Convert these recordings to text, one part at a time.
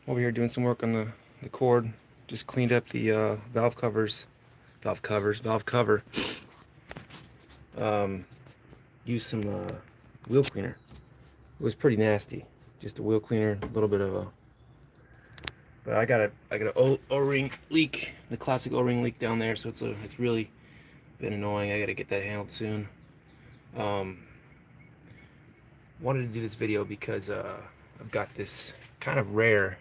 Over here doing some work on the cord. Just cleaned up the valve cover. Um, used some wheel cleaner. It was pretty nasty. Just a wheel cleaner, a little bit of a. But I got a O-ring leak, the classic O-ring leak down there. So it's really been annoying. I got to get that handled soon. Um, Wanted to do this video because I've got this kind of rare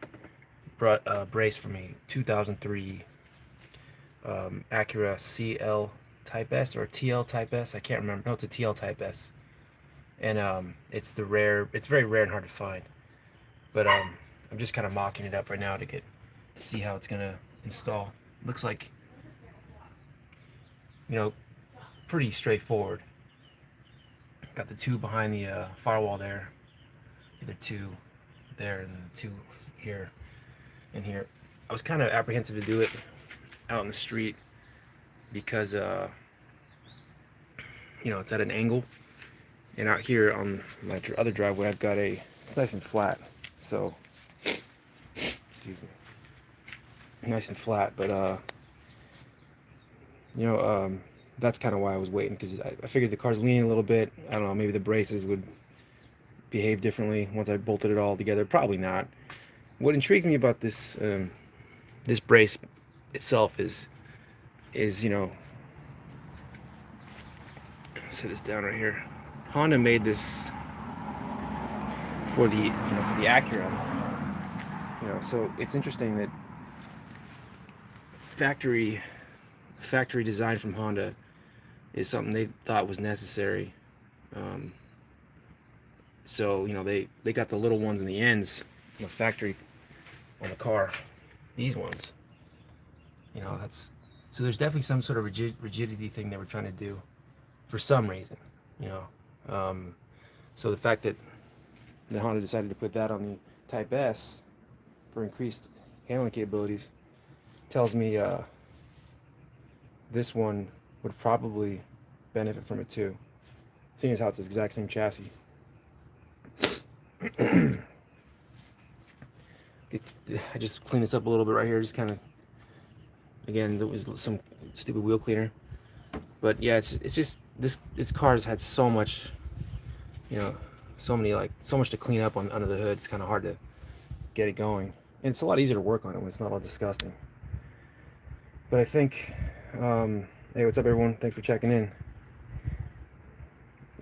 brace from a 2003 Acura CL Type S or TL Type S. I can't remember. No, it's a TL Type S, and it's very rare and hard to find. But I'm just kind of mocking it up right now to see how it's gonna install. Looks like, you know, pretty straightforward. Got the two behind the firewall there, the other two there, and the two here and here. I was kind of apprehensive to do it out in the street because it's at an angle, and out here on my other driveway it's nice and flat, so excuse me, nice and flat. But that's kind of why I was waiting, because I figured the car's leaning a little bit. I don't know, maybe the braces would behave differently once I bolted it all together. Probably not. What intrigues me about this brace itself is set this down right here. Honda made this for the Acura. So it's interesting that factory design from Honda is something they thought was necessary. So they got the little ones in the ends, factory on the car. These ones, that's so there's definitely some sort of rigidity thing they were trying to do for some reason. So the fact that the Honda decided to put that on the Type S for increased handling capabilities tells me this one would probably benefit from it too, seeing as how it's the exact same chassis. I just cleaned this up a little bit right here, just kind of, again, there was some stupid wheel cleaner, but yeah, it's just this car's had so much, so much to clean up under the hood. It's kind of hard to get it going, and it's a lot easier to work on it when it's not all disgusting. But I think, hey, what's up, everyone? Thanks for checking in.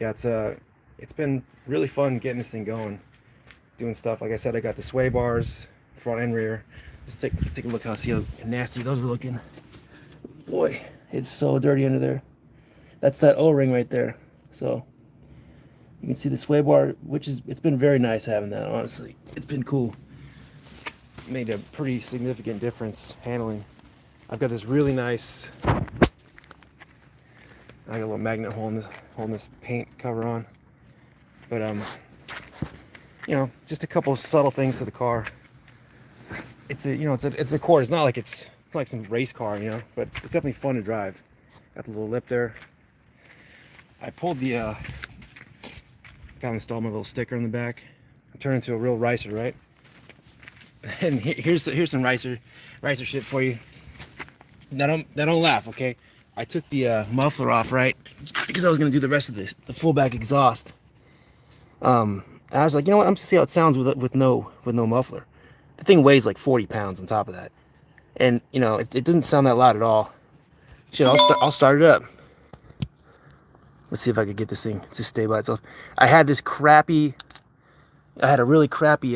Yeah, it's been really fun getting this thing going, doing stuff. Like I said, I got the sway bars, front and rear. Let's take a look see how nasty those are looking. Boy, it's so dirty under there. That's that O-ring right there. So you can see the sway bar, it's been very nice having that, honestly. It's been cool. Made a pretty significant difference handling. I've got this really nice, I got a little magnet holding this paint cover on. But just a couple of subtle things to the car. It's a Accord. It's not like it's like some race car, but it's definitely fun to drive. Got the little lip there. I pulled got installed my little sticker on the back. I turned into a real ricer, right? And here's some ricer shit for you. Now don't laugh, okay? I took the muffler off, right? Because I was gonna do the rest of the full back exhaust. And I was like, you know what? I'm gonna see how it sounds with no muffler. The thing weighs like 40 pounds on top of that, and it didn't sound that loud at all. Shit, I'll start it up. Let's see if I could get this thing to stay by itself. I had a really crappy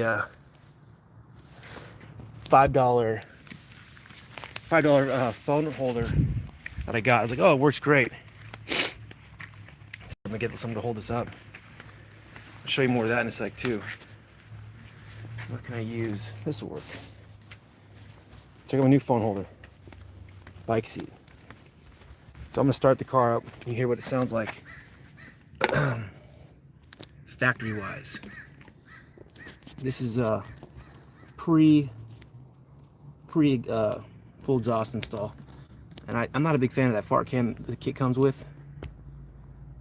$5 phone holder that I got. I was like, oh, it works great. I'm gonna get something to hold this up. I'll show you more of that in a sec too. What can I use? This will work. Check out my new phone holder. Bike seat. So I'm gonna start the car up. You hear what it sounds like factory wise. This is pre full exhaust install, and I'm not a big fan of that fart cam the kit comes with,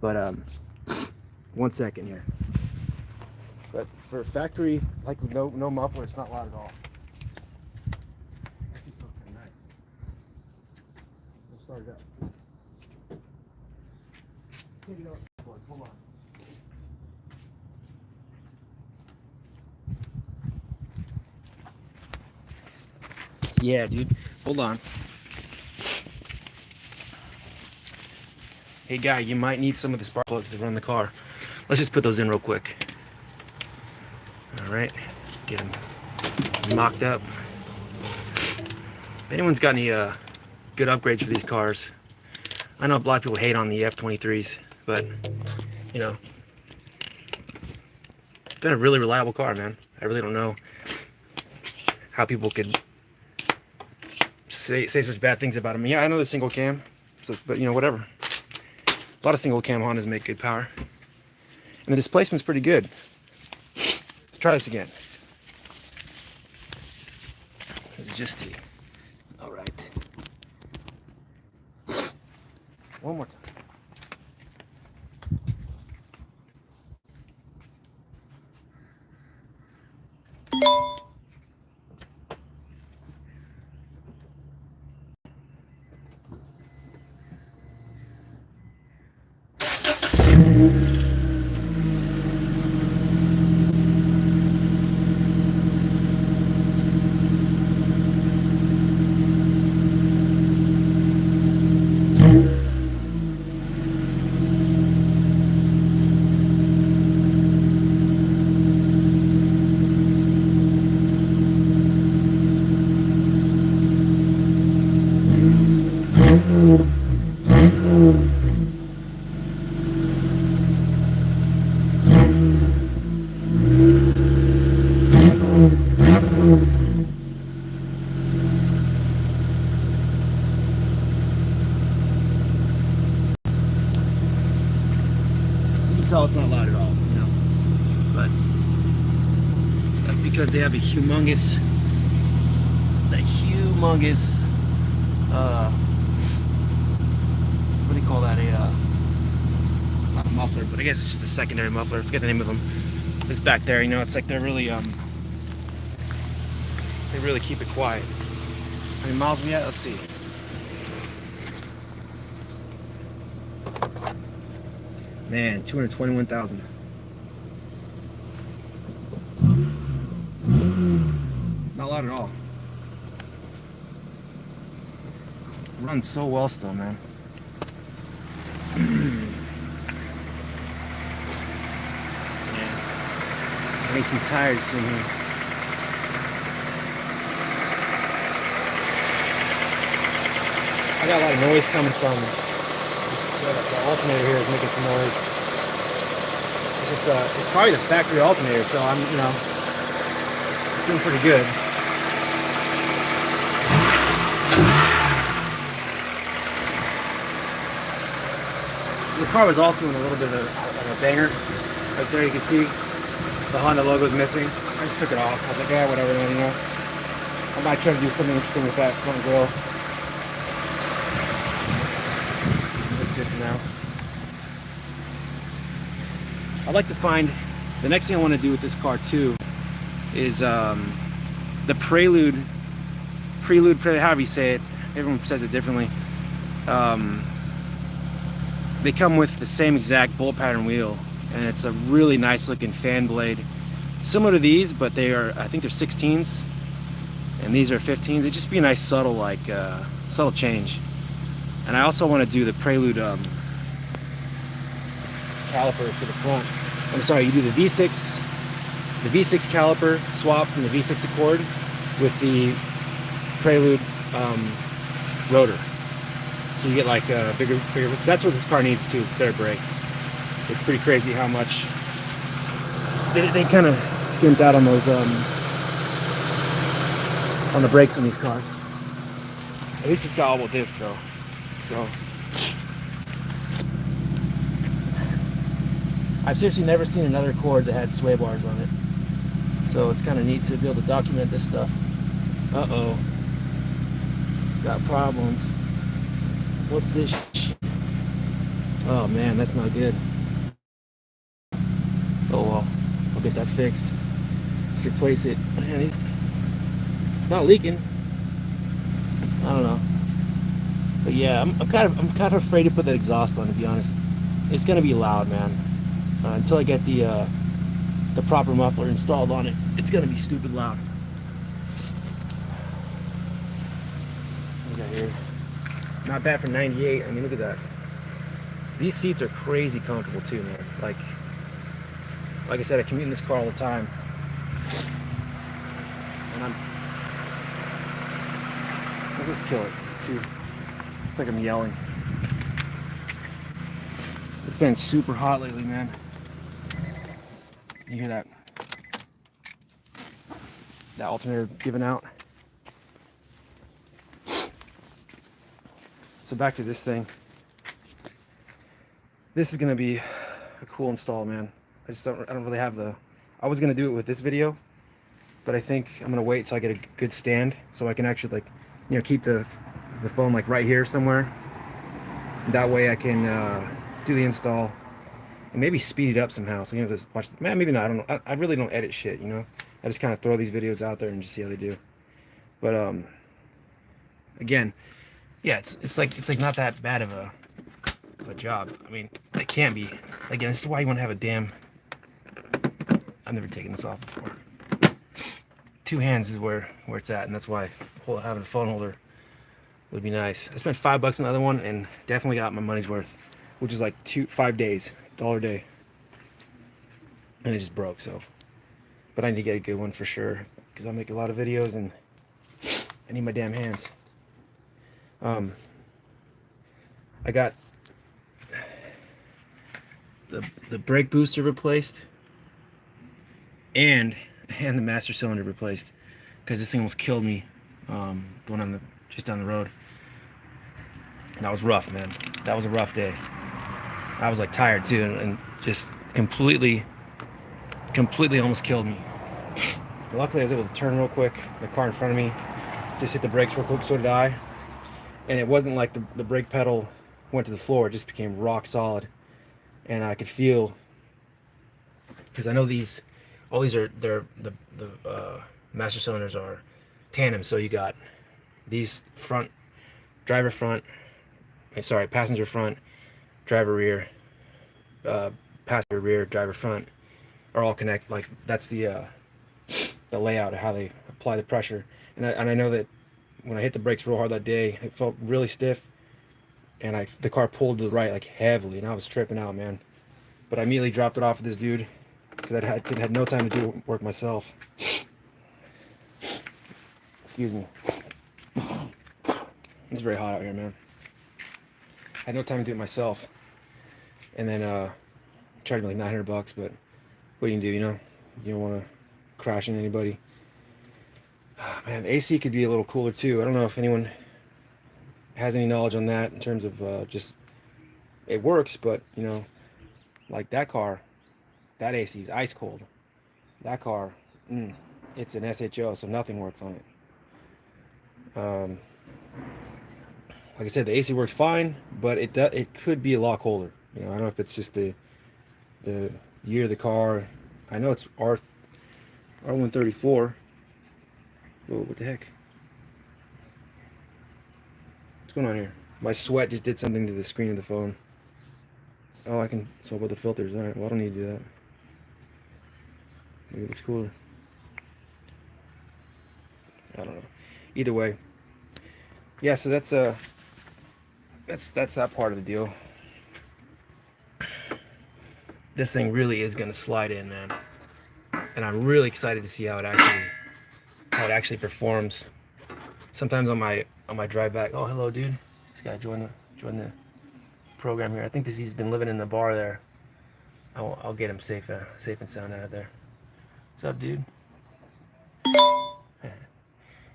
but 1 second here. But for factory, like no muffler, it's not loud at all. start it up. Take it out. Hold on. Yeah, dude. Hold on. Hey, guy, you might need some of the spark plugs to run the car. Let's just put those in real quick. All right. Get them mocked up. If anyone's got any good upgrades for these cars, I know a lot of people hate on the F23s, but, you know, it's been a really reliable car, man. I really don't know how people could say such bad things about them. Yeah, I know the single cam, but, you know, whatever. A lot of single cam Hondas make good power. And the displacement's pretty good. Let's try this again. This is just the... Alright. One more time. Tell it's not loud at all, you know, but that's because they have a humongous, what do you call that, it's not a muffler, but I guess it's just a secondary muffler, I forget the name of them, it's back there, you know, it's like they really keep it quiet. How many miles we at? Let's see. Man, 221,000. Not loud at all. Runs so well still, man. Yeah. Make some tires soon here. I got a lot of noise coming from the alternator here is making some noise. It's just it's probably the factory alternator, so I'm, you know, doing pretty good. The car was also in a little bit of a banger. Right there you can see the Honda logo is missing. I just took it off. I was like, yeah, whatever, man, you know. I might try to do something interesting with that front grille. Good for now. I'd like to find, the next thing I want to do with this car too is the Prelude, however you say it, everyone says it differently. They come with the same exact bolt pattern wheel, and it's a really nice looking fan blade, similar to these, but they are, I think they're 16s and these are 15s. It'd just be a nice subtle, like subtle change. And I also want to do the Prelude calipers for the front. I'm sorry, you do the V6 caliper swap from the V6 Accord with the Prelude rotor. So you get like bigger, because that's what this car needs too, better brakes. It's pretty crazy how much they kind of skimped out on those on the brakes on these cars. At least it's got all disc though. So I've seriously never seen another Accord that had sway bars on it. So it's kind of neat to be able to document this stuff. Uh-oh. Got problems. What's this shit? Oh man, that's not good. Oh well, I'll get that fixed. Let's replace it. Man, it's not leaking. I don't know. But yeah, I'm kind of afraid to put that exhaust on, to be honest. It's gonna be loud, man. Until I get the proper muffler installed on it, it's gonna be stupid loud. Look at here. Not bad for 98. I mean, look at that. These seats are crazy comfortable too, man. Like I said, I commute in this car all the time, and let's just kill it. It's too. I think I'm yelling. It's been super hot lately, man. You hear that? That alternator giving out. So back to this thing. This is gonna be a cool install, man. I don't really have I was gonna do it with this video, but I think I'm gonna wait till I get a good stand so I can actually keep the phone like right here somewhere. That way I can do the install and maybe speed it up somehow. So you have to watch. Man, maybe not. I don't know. I really don't edit shit. I just kind of throw these videos out there and just see how they do. But again, yeah, it's like not that bad of a job. I mean, it can be. Again, this is why you want to have a damn. I've never taken this off before. Two hands is where it's at, and that's why having a phone holder would be nice. I spent $5 on the other one and definitely got my money's worth, which is like 5 days, $1 a day, and it just broke. So, but I need to get a good one for sure because I make a lot of videos and I need my damn hands. I got the brake booster replaced and the master cylinder replaced because this thing almost killed me going on just down the road. And that was rough, man. That was a rough day. I was like tired too, and just completely almost killed me. But luckily I was able to turn real quick. The car in front of me just hit the brakes real quick, so did I. And it wasn't like the brake pedal went to the floor, it just became rock solid. And I could feel, because I know all these are, the master cylinders are tandem, so you got these passenger front, driver rear, passenger rear, driver front are all connected. Like that's the layout of how they apply the pressure. And I know that when I hit the brakes real hard that day, it felt really stiff, and the car pulled to the right like heavily, and I was tripping out, man. But I immediately dropped it off with this dude because I had no time to do work myself. Excuse me. It's very hot out here, man. I had no time to do it myself. And then charged me like $900, but what do you do, you don't want to crash into anybody. Man, AC could be a little cooler too. I don't know if anyone has any knowledge on that in terms of just it works, but like that car, that AC is ice cold. That car, it's an SHO, so nothing works on it. Like I said, the AC works fine, but it could be a lot colder. I don't know if it's just the year of the car. I know it's R134. Whoa, what the heck? What's going on here? My sweat just did something to the screen of the phone. Oh, I can swap out the filters. Alright, well I don't need to do that. Maybe it looks cooler. I don't know. Either way. Yeah, so that's that part of the deal. This thing really is gonna slide in, man. And I'm really excited to see how it actually performs. Sometimes on my drive back, oh hello dude. This guy joined the program here. I think he's been living in the bar there. I'll get him safe and sound out of there. What's up, dude?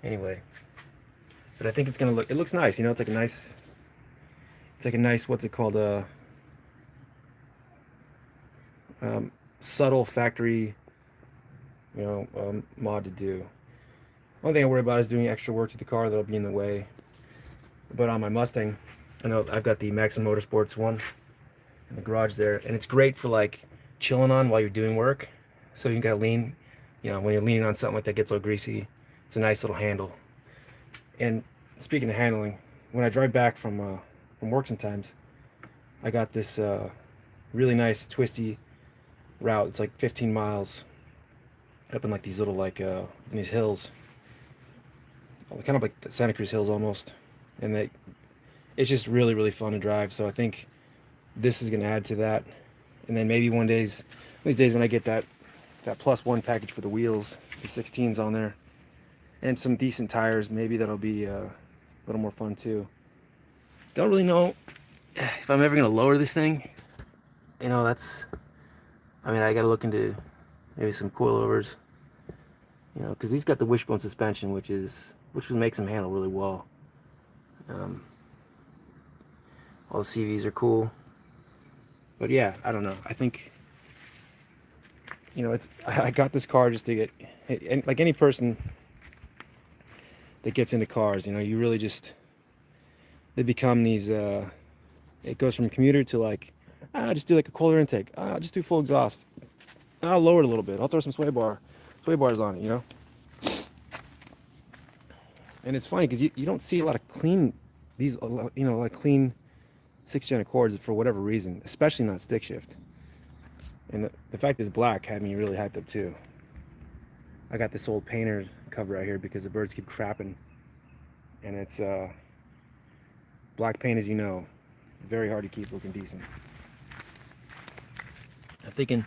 Anyway, but I think it looks nice. It's like a nice, what's it called? Subtle factory, mod to do. One thing I worry about is doing extra work to the car that'll be in the way. But on my Mustang, I know I've got the Maxim Motorsports one in the garage there, and it's great for like chilling on while you're doing work. So you gotta lean, when you're leaning on something like that gets a little greasy, it's a nice little handle. And speaking of handling, when I drive back from work sometimes, I got this really nice twisty route. It's like 15 miles up in like these little like in these hills, kind of like the Santa Cruz hills almost, and it's just really fun to drive. So I think this is gonna add to that, and then maybe these days when I get that plus one package for the wheels, the 16s on there, and some decent tires, maybe that'll be a little more fun too. Don't really know if I'm ever gonna lower this thing. You know, I mean, I gotta look into maybe some coilovers. You know, because these got the wishbone suspension, which makes them handle really well. Um, all the CVs are cool, but yeah, I don't know. I think, you know, I got this car just to get, and like any person that gets into cars, you know, you really just, they become these. It goes from commuter to like, I'll just do like a cooler intake. I'll just do full exhaust. I'll lower it a little bit. I'll throw some sway bars on it, you know. And it's funny because you don't see a lot of clean, you know, like clean 6th-gen Accords for whatever reason, especially not stick shift. And the fact it's black had me really hyped up too. I got this old painter cover right here because the birds keep crapping, and it's black paint, as you know, very hard to keep looking decent. I'm thinking,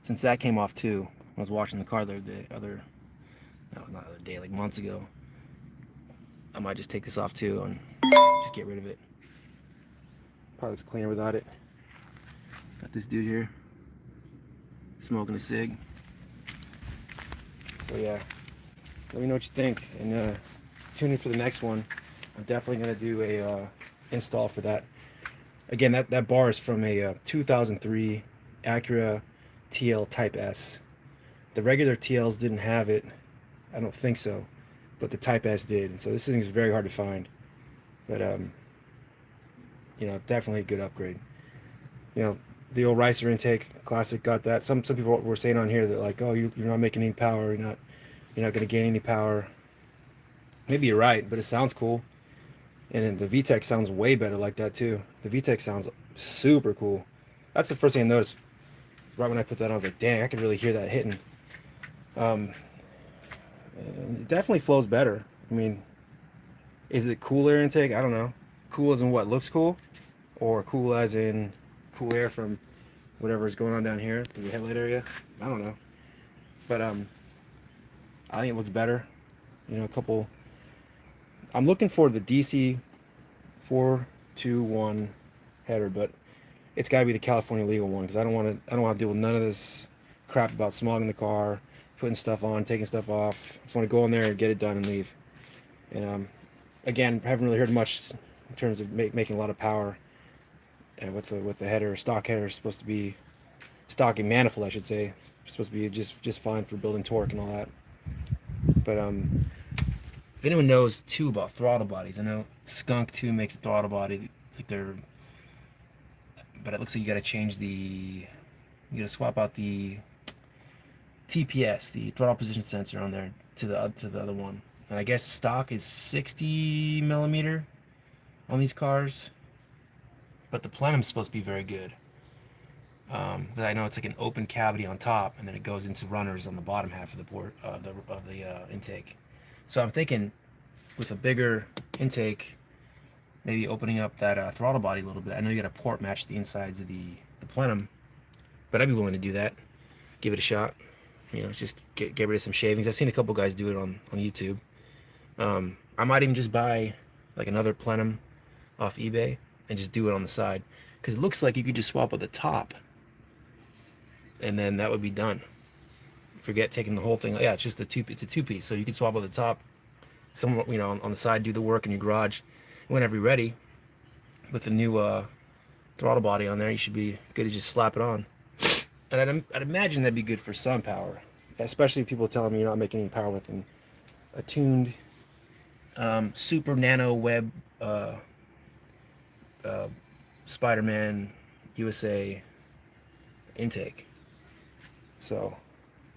since that came off too, I was washing the car the other day, like months ago. I might just take this off too and just get rid of it. Probably looks cleaner without it. Got this dude here smoking a cig. So yeah, let me know what you think, and tune in for the next one. I'm definitely gonna do a install for that. Again, that bar is from a 2003 Acura TL Type S. The regular TLs didn't have it. I don't think so, but the Type S did. And so this thing is very hard to find. But you know, definitely a good upgrade. You know, the old Ricer intake, classic, got that. Some people were saying on here that like, oh, you're not making any power. You're not going to gain any power. Maybe you're right, but it sounds cool. And then the VTEC sounds way better like that too. The VTEC sounds super cool. That's the first thing I noticed. Right when I put that on, I was like, dang, I can really hear that hitting. It definitely flows better. I mean, is it cool air intake? I don't know. Cool as in what looks cool, or cool as in cool air from whatever is going on down here through the headlight area. I don't know, but I think it looks better. You know, I'm looking for the DC 421 header, but it's got to be the California legal one because I don't want to deal with none of this crap about smogging the car, putting stuff on, taking stuff off. I just want to go in there and get it done and leave. And again, haven't really heard much in terms of making a lot of power. With the header, stock header is supposed to be stock and manifold, I should say. It's supposed to be just fine for building torque and all that. But if anyone knows too about throttle bodies, I know Skunk too makes a throttle body. It's like but it looks like you got to change you got to swap out the TPS, the throttle position sensor, on there to the other one. And I guess stock is 60 millimeter on these cars, but the plenum's supposed to be very good. Because I know it's like an open cavity on top, and then it goes into runners on the bottom half of the port of the intake. So I'm thinking with a bigger intake, maybe opening up that throttle body a little bit. I know you got to port match the insides of the plenum, but I'd be willing to do that. Give it a shot. You know, just get rid of some shavings. I've seen a couple guys do it on YouTube. I might even just buy like another plenum off eBay and just do it on the side, because it looks like you could just swap at the top, and then that would be done. Forget taking the whole thing. Yeah, it's just it's a two-piece, so you can swap at the top. Some, you know, on the side, do the work in your garage. Whenever you're ready, with the new throttle body on there, you should be good to just slap it on. And I'd imagine that'd be good for some power, especially people telling me you're not making any power with a tuned super nano web Spider-Man USA intake. So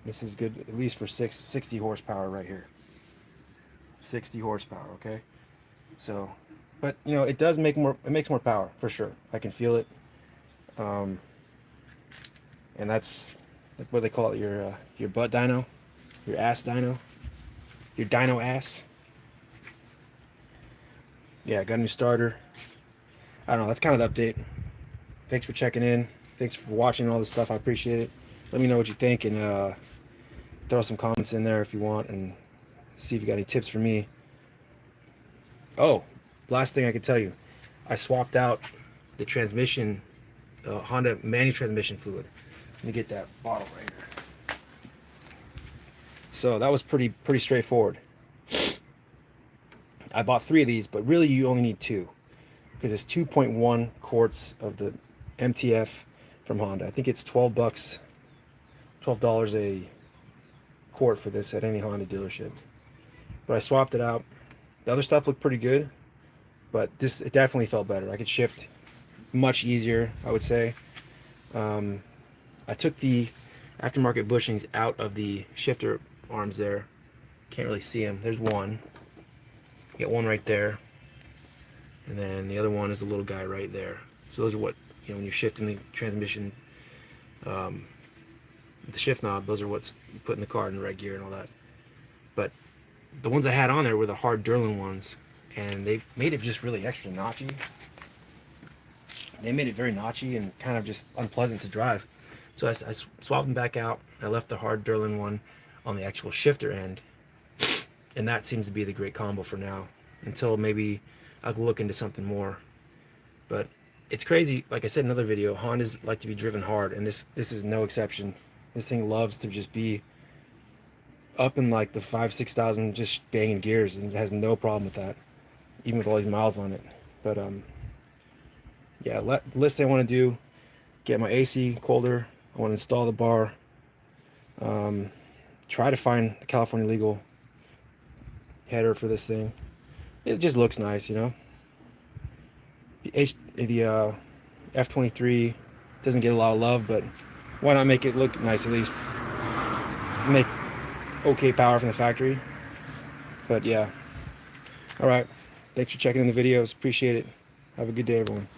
this is good, at least for 60 horsepower right here. 60 horsepower, okay? So But you know, it does make more. It makes more power for sure. I can feel it. And that's what they call it. Your butt dyno, your ass dyno, your dyno ass. Yeah, got a new starter. I don't know. That's kind of the update. Thanks for checking in. Thanks for watching all this stuff. I appreciate it. Let me know what you think, and throw some comments in there if you want, and see if you got any tips for me. Oh, last thing I can tell you, I swapped out the transmission, Honda manual transmission fluid. Let me get that bottle right here. So that was pretty straightforward. I bought 3 of these, but really you only need 2, because it's 2.1 quarts of the MTF from Honda. I think it's $12 a quart for this at any Honda dealership. But I swapped it out. The other stuff looked pretty good, but it definitely felt better. I could shift much easier, I would say. I took the aftermarket bushings out of the shifter arms there. Can't really see them. There's one. You got one right there, and then the other one is the little guy right there. So those are what, you know, when you're shifting the transmission, the shift knob, those are what's you put in the car in the red gear and all that. But the ones I had on there were the hard Durlin ones, and they made it just really extra notchy. They made it very notchy and kind of just unpleasant to drive. So I swapped them back out. I left the hard Durlin one on the actual shifter end, and that seems to be the great combo for now, until maybe I'll look into something more. But it's crazy, like I said in another video, Hondas like to be driven hard, and this is no exception. This thing loves to just be up in like the 5,000-6,000 just banging gears, and it has no problem with that, even with all these miles on it. But yeah, list I want to do: get my AC colder, I want to install the bar, try to find the California legal header for this thing. It just looks nice, you know. The F23 doesn't get a lot of love, but why not make it look nice at least? Make okay power from the factory. But yeah. Alright. Thanks for checking in the videos. Appreciate it. Have a good day, everyone.